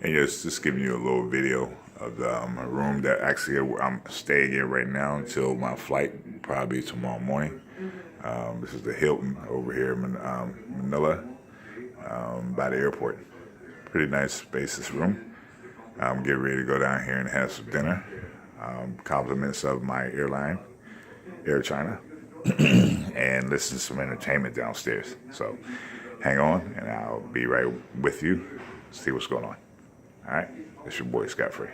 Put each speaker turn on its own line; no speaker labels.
And just giving you a little video of the room that actually I'm staying in right now until my flight, probably tomorrow morning. This is the Hilton over here in Manila, by the airport. Pretty nice, spacious room. I'm getting ready to go down here and have some dinner. Compliments of my airline, Air China, and listen to some entertainment downstairs. So hang on, and I'll be right with you. See what's going on. All right, it's your boy Scott Free.